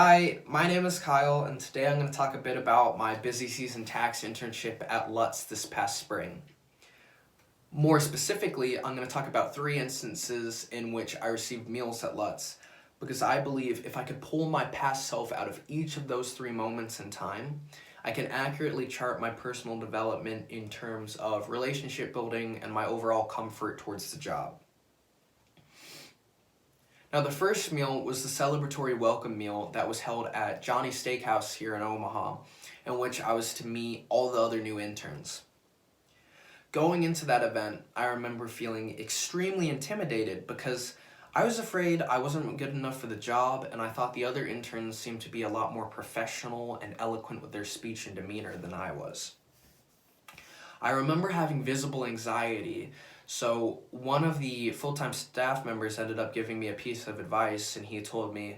Hi, my name is Kyle, and today I'm going to talk a bit about my busy season tax internship at Lutz this past spring. More specifically, I'm going to talk about 3 instances in which I received meals at Lutz, because I believe if I could pull my past self out of each of those 3 moments in time, I can accurately chart my personal development in terms of relationship building and my overall comfort towards the job. Now, the first meal was the celebratory welcome meal that was held at Johnny's Steakhouse here in Omaha, in which I was to meet all the other new interns. Going into that event, I remember feeling extremely intimidated because I was afraid I wasn't good enough for the job, and I thought the other interns seemed to be a lot more professional and eloquent with their speech and demeanor than I was. I remember having visible anxiety, so one of the full-time staff members ended up giving me a piece of advice, and he told me,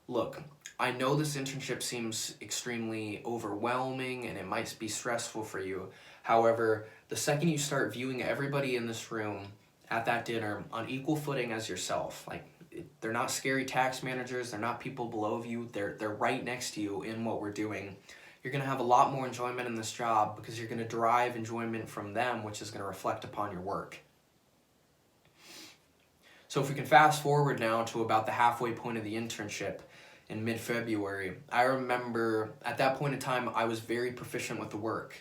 "Look, I know this internship seems extremely overwhelming and it might be stressful for you. However, the second you start viewing everybody in this room at that dinner on equal footing as yourself, they're not scary tax managers, they're not people below you, they're right next to you in what we're doing. You're going to have a lot more enjoyment in this job because you're going to derive enjoyment from them, which is going to reflect upon your work." So if we can fast forward now to about the halfway point of the internship in mid-February, I remember at that point in time I was very proficient with the work.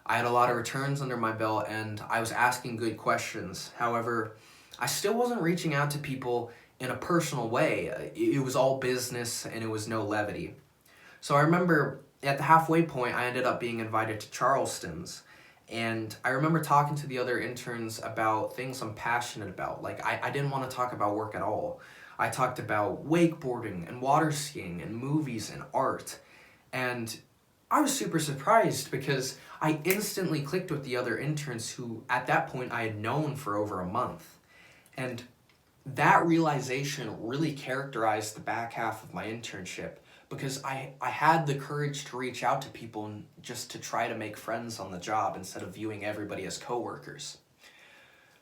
I had a lot of returns under my belt and I was asking good questions. However, I still wasn't reaching out to people in a personal way. It was all business and it was no levity. So I remember at the halfway point, I ended up being invited to Charleston's. And I remember talking to the other interns about things I'm passionate about. I didn't want to talk about work at all. I talked about wakeboarding and water skiing and movies and art. And I was super surprised because I instantly clicked with the other interns who, at that point, I had known for over a month. And that realization really characterized the back half of my internship because I had the courage to reach out to people and just to try to make friends on the job instead of viewing everybody as coworkers.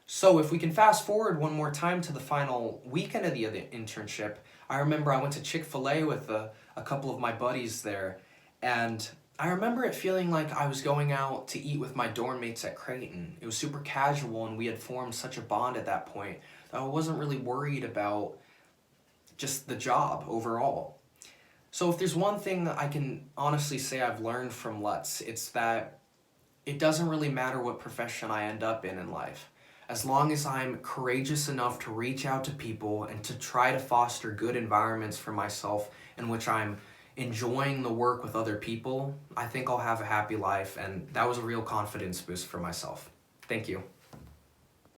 So if we can fast forward one more time to the final weekend of the internship, I remember I went to Chick-fil-A with a couple of my buddies there, and I remember it feeling like I was going out to eat with my dorm mates at Creighton. It was super casual and we had formed such a bond at that point that I wasn't really worried about just the job overall. So if there's one thing that I can honestly say I've learned from Lutz, it's that it doesn't really matter what profession I end up in life. As long as I'm courageous enough to reach out to people and to try to foster good environments for myself in which I'm enjoying the work with other people, I think I'll have a happy life, and that was a real confidence boost for myself. Thank you.